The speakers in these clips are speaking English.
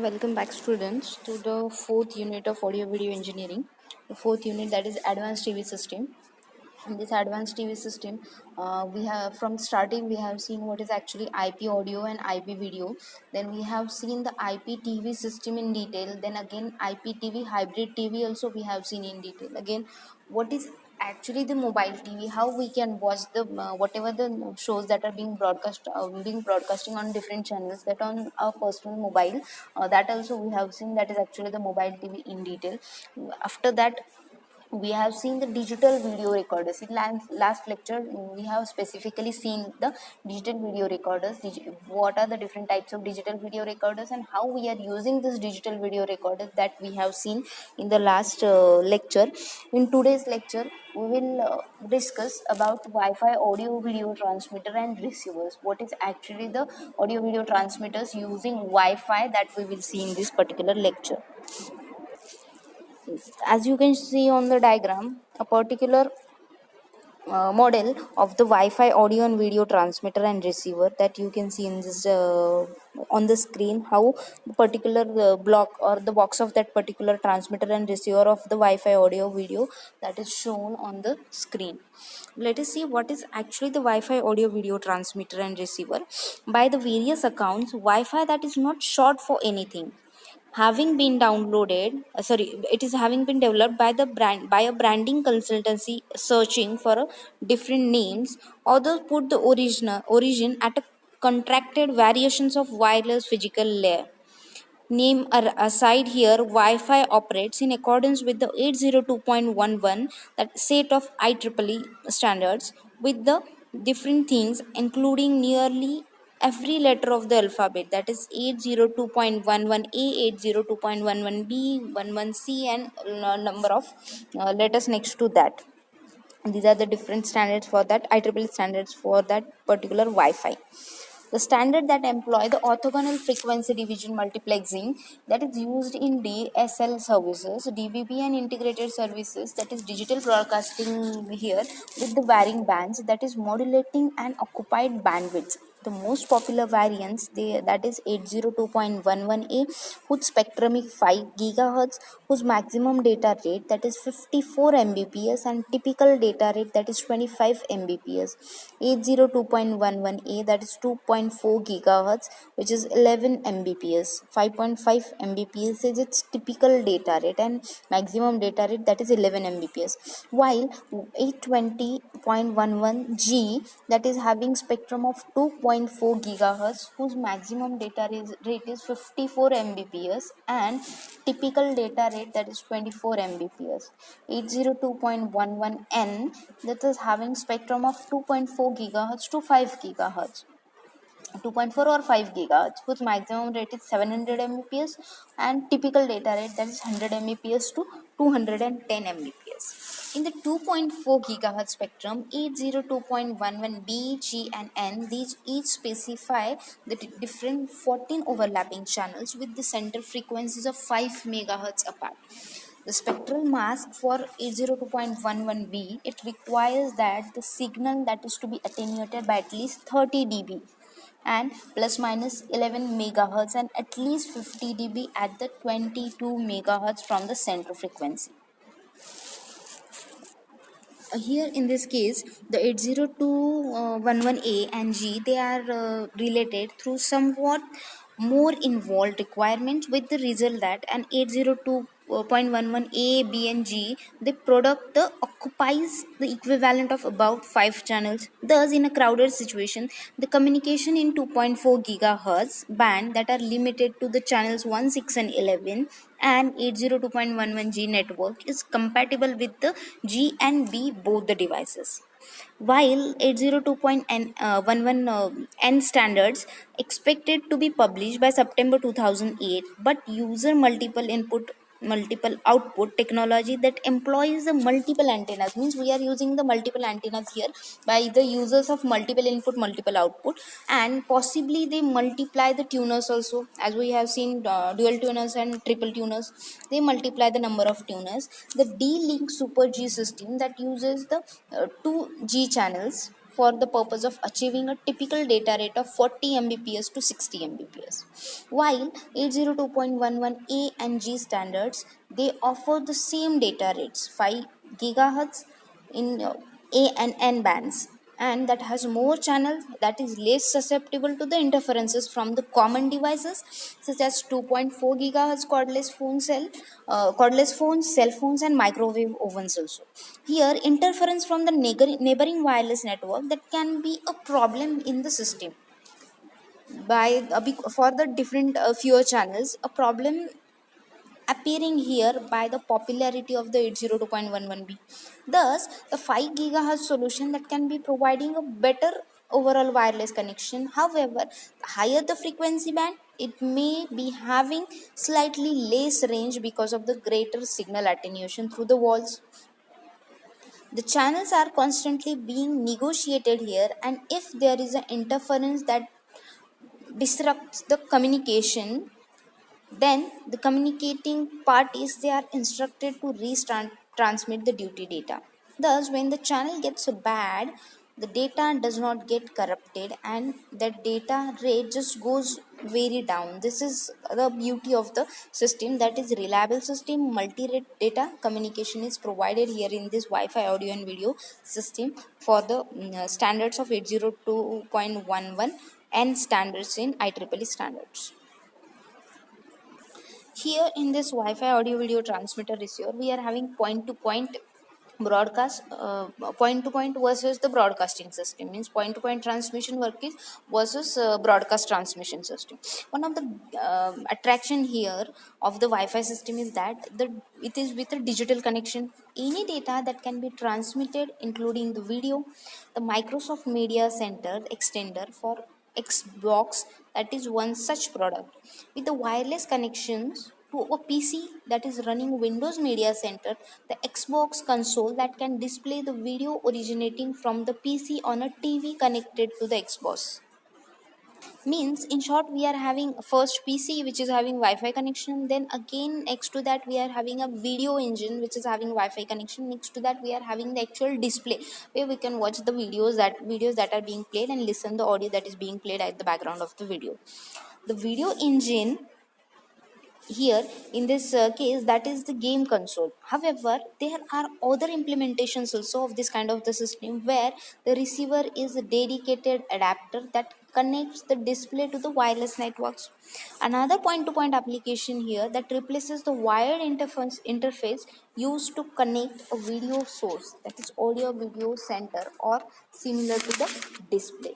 Welcome back, students, to the fourth unit of audio video engineering. The fourth unit, that is advanced TV system. In this advanced TV system, we have from starting we have seen what is actually IP audio and IP video. Then we have seen the IP TV system in detail. Then again IP TV hybrid TV also we have seen in detail. Again, what is actually the mobile TV, how we can watch the whatever the shows that are being broadcasting on different channels, that on our personal mobile, that also we have seen, that is actually the mobile TV in detail. After that, we have seen the digital video recorders. In last lecture we have specifically seen the digital video recorders, what are the different types of digital video recorders and how we are using this digital video recorders, that we have seen in the last lecture. In today's lecture we will discuss about Wi-Fi audio video transmitter and receivers. What is actually the audio video transmitters using Wi-Fi, that we will see in this particular lecture. As you can see on the diagram, a particular model of the Wi-Fi audio and video transmitter and receiver, that you can see in this on the screen, how the particular block or the box of that particular transmitter and receiver of the Wi-Fi audio video, that is shown on the screen. Let us see what is actually the Wi-Fi audio video transmitter and receiver. By the various accounts, Wi-Fi, that is not short for anything, having been it is having been developed by the brand by a branding consultancy searching for different names. Others put the origin at a contracted variations of wireless physical layer. Name aside here, Wi-Fi operates in accordance with the 802.11, that set of IEEE standards, with the different things including nearly every letter of the alphabet, that is 802.11a, 802.11b, 11c, and number of letters next to that. These are the different standards for that IEEE standards for that particular Wi-Fi. The standard that employ the orthogonal frequency division multiplexing, that is used in DSL services, DVB and integrated services, that is digital broadcasting here, with the varying bands, that is modulating and occupied bandwidth. The most popular variants, that is 802.11a, whose spectrum is 5 GHz, whose maximum data rate, that is 54 Mbps, and typical data rate, that is 25 Mbps. 802.11a, that is 2.4 GHz, which is 11 Mbps. 5.5 Mbps is its typical data rate, and maximum data rate, that is 11 Mbps. While 820.11g, that is having spectrum of 2.4 GHz, whose maximum data rate is 54 Mbps, and typical data rate, that is 24 Mbps. 802.11n, that is having spectrum of 2.4 GHz to 5 GHz. 2.4 or 5 gigahertz, whose maximum rate is 700 Mbps, and typical data rate, that is 100 Mbps to 210 Mbps. In the 2.4 gigahertz spectrum, 802.11b, G, and N, these each specify the different 14 overlapping channels with the center frequencies of 5 megahertz apart. The spectral mask for 802.11b, it requires that the signal that is to be attenuated by at least 30 dB and plus minus 11 megahertz, and at least 50 dB at the 22 megahertz from the center frequency. Here in this case, the 802.11a and G, they are related through somewhat more involved requirements, with the result that an 802.11a, B, and G, the product occupies the equivalent of about 5 channels. Thus, in a crowded situation, the communication in 2.4 gigahertz band, that are limited to the channels 1, 6, and 11, and 802.11g network is compatible with the G and B both the devices. While 802.11n standards expected to be published by September 2008, but user multiple output technology that employs the multiple antennas, means we are using the multiple antennas here by the users of multiple input multiple output, and possibly they multiply the tuners also, as we have seen dual tuners and triple tuners, they multiply the number of tuners. The D-Link Super G system, that uses the 2 G channels for the purpose of achieving a typical data rate of 40 Mbps to 60 Mbps. While 802.11a and G standards, they offer the same data rates, 5 GHz in A and N bands, and that has more channels, that is less susceptible to the interferences from the common devices such as 2.4 gigahertz cordless phones, cell phones, and microwave ovens also. Here, interference from the neighboring wireless network that can be a problem in the system by for the different fewer channels. A problem appearing here by the popularity of the 802.11b. Thus, the 5 GHz solution that can be providing a better overall wireless connection. However, the higher the frequency band, it may be having slightly less range because of the greater signal attenuation through the walls. The channels are constantly being negotiated here, and if there is an interference that disrupts the communication, then the communicating parties, they are instructed to transmit the duty data. Thus, when the channel gets so bad, the data does not get corrupted and the data rate just goes very down. This is the beauty of the system, that is reliable system. Multi-rate data communication is provided here in this Wi-Fi audio and video system for the standards of 802.11 and standards in IEEE standards. Here in this Wi-Fi audio video transmitter receiver, we are having point to point broadcast, point to point versus the broadcasting system, means point to point transmission work is versus broadcast transmission system. One of the attraction here of the Wi-Fi system is that it is with a digital connection. Any data that can be transmitted, including the video, the Microsoft Media Center extender for Xbox, that is one such product. With the wireless connections to a PC that is running Windows Media Center, the Xbox console that can display the video originating from the PC on a TV connected to the Xbox. Means in short, we are having first PC which is having Wi-Fi connection, then again next to that we are having a video engine which is having Wi-Fi connection, next to that we are having the actual display where we can watch the videos that are being played and listen the audio that is being played at the background of the video. The video engine here in this case, that is the game console. However, there are other implementations also of this kind of the system where the receiver is a dedicated adapter that connects the display to the wireless networks. Another point to point application here that replaces the wired interface used to connect a video source, that is audio video center or similar to the display.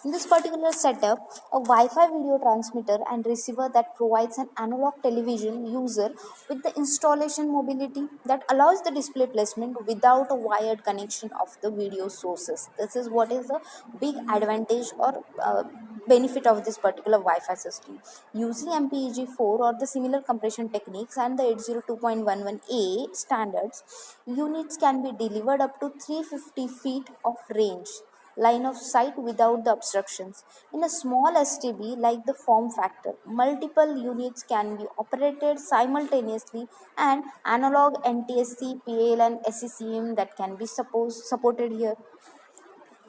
In this particular setup, a Wi-Fi video transmitter and receiver that provides an analog television user with the installation mobility that allows the display placement without a wired connection of the video sources. This is what is the big advantage or benefit of this particular Wi-Fi system. Using MPEG-4 or the similar compression techniques and the 802.11a standards, units can be delivered up to 350 feet of range line of sight without the obstructions. In a small STB like the form factor, multiple units can be operated simultaneously, and analog NTSC, PAL and SCCM that can be supported here.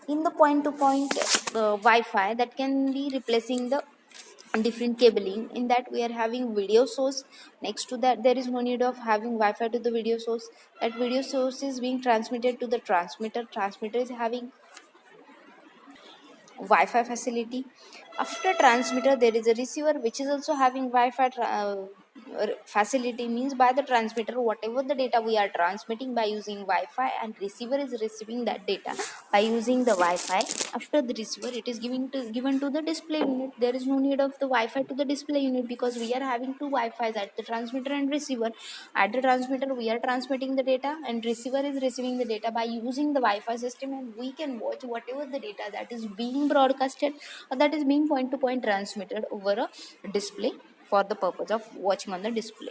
In the point-to-point Wi-Fi that can be replacing the different cabling, in that we are having video source. Next to that there is no need of having Wi-Fi to the video source. That video source is being transmitted to the transmitter is having Wi-Fi facility. After transmitter, there is a receiver which is also having Wi-Fi facility. Means by the transmitter, whatever the data we are transmitting by using Wi-Fi, and receiver is receiving that data by using the Wi-Fi. After the receiver, it is given to the display unit. There is no need of the Wi-Fi to the display unit because we are having two Wi-Fi's at the transmitter and receiver. At the transmitter, we are transmitting the data, and receiver is receiving the data by using the Wi-Fi system, and we can watch whatever the data that is being broadcasted or that is being point to point transmitted over a display for the purpose of watching on the display.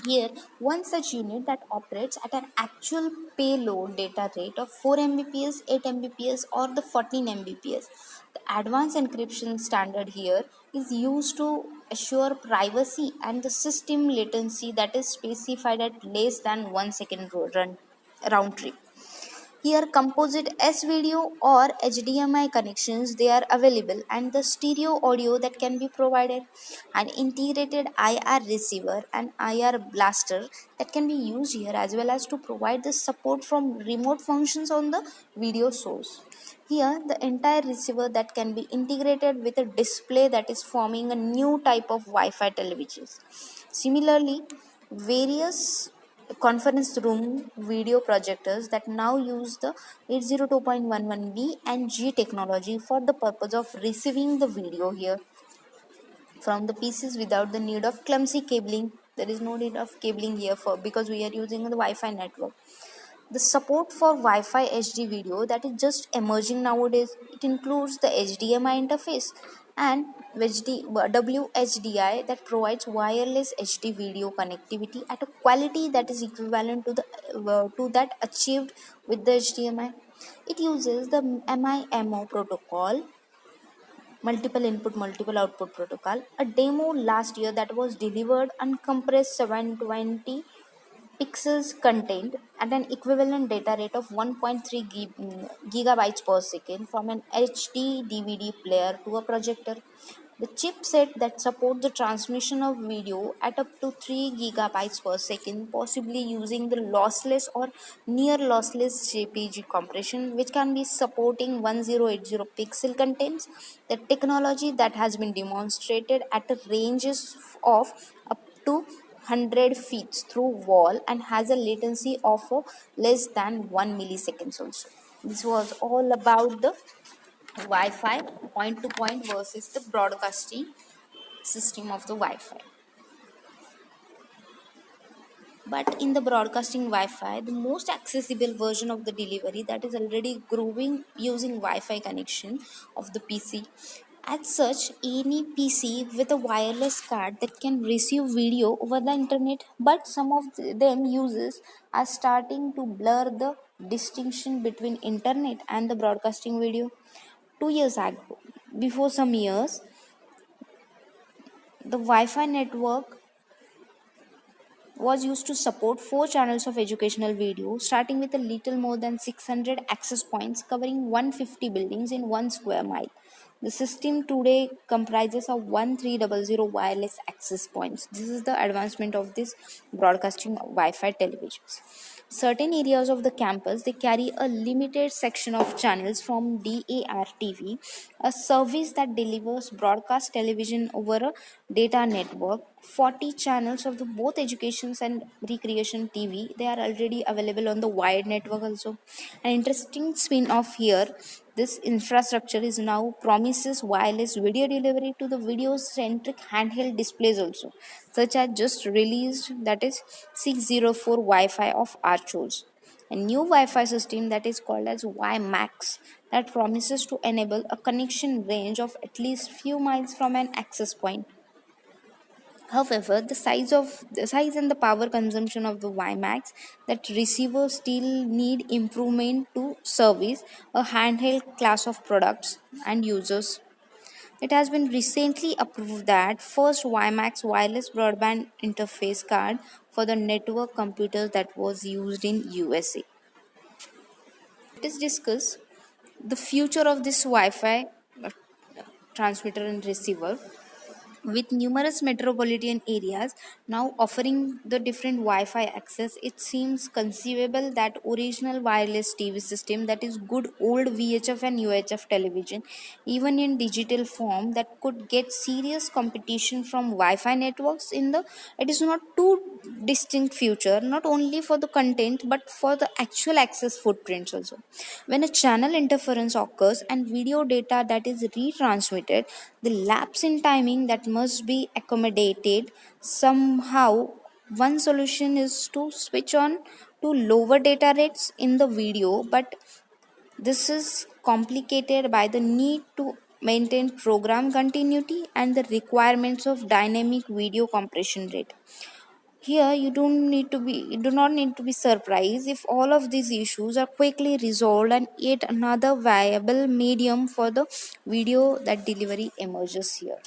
Here, one such unit that operates at an actual payload data rate of 4 Mbps, 8 Mbps, or the 14 Mbps. The advanced encryption standard here is used to assure privacy and the system latency that is specified at less than 1 second round trip. Here composite S video or HDMI connections they are available, and the stereo audio that can be provided, an integrated IR receiver and IR blaster that can be used here, as well as to provide the support from remote functions on the video source. Here the entire receiver that can be integrated with a display that is forming a new type of Wi-Fi televisions. Similarly, various conference room video projectors that now use the 802.11b and G technology for the purpose of receiving the video here from the PCs without the need of clumsy cabling. There is no need of cabling here for, because we are using the Wi-Fi network. The support for Wi-Fi HD video that is just emerging nowadays. It includes the HDMI interface and WHDI that provides wireless HD video connectivity at a quality that is equivalent to that achieved with the HDMI. It uses the MIMO protocol, multiple input multiple output protocol. A demo last year that was delivered uncompressed 720 pixels contained at an equivalent data rate of 1.3 gigabytes per second from an HD DVD player to a projector. The chipset that supports the transmission of video at up to 3 gigabytes per second, possibly using the lossless or near lossless JPG compression, which can be supporting 1080 pixel contents. The technology that has been demonstrated at a ranges of up to 100 feet through wall and has a latency of less than 1 milliseconds also. This was all about the Wi-Fi point to point versus the broadcasting system of the Wi-Fi. But in the broadcasting Wi-Fi, the most accessible version of the delivery that is already growing using Wi-Fi connection of the PC. As such, any PC with a wireless card that can receive video over the internet, but some of them users are starting to blur the distinction between internet and the broadcasting video. 2 years ago, before some years, the Wi-Fi network was used to support 4 channels of educational video, starting with a little more than 600 access points covering 150 buildings in 1 square mile. The system today comprises of 1300 wireless access points. This is the advancement of this broadcasting Wi-Fi televisions. Certain areas of the campus they carry a limited section of channels from DAR TV, a service that delivers broadcast television over a data network. 40 channels of the both educations and recreation TV they are already available on the wired network also. An interesting spin off here, this infrastructure is now promises wireless video delivery to the video centric handheld displays also, such as just released that is 604 Wi-Fi of Archos. A new Wi-Fi system that is called as WiMAX that promises to enable a connection range of at least few miles from an access point. However, the size and the power consumption of the WiMAX that receivers still need improvement to service a handheld class of products and users. It has been recently approved that first WiMAX wireless broadband interface card for the network computers that was used in USA. Let us discuss the future of this Wi-Fi transmitter and receiver. With numerous metropolitan areas now offering the different Wi-Fi access, it seems conceivable that original wireless TV system, that is good old VHF and UHF television, even in digital form, that could get serious competition from Wi-Fi networks in the it is not too distinct future, not only for the content but for the actual access footprints also. When a channel interference occurs and video data that is retransmitted, the lapse in timing that must be accommodated somehow. One solution is to switch on to lower data rates in the video, but this is complicated by the need to maintain program continuity and the requirements of dynamic video compression rate. Here you do not need to be surprised if all of these issues are quickly resolved and yet another viable medium for the video that delivery emerges here.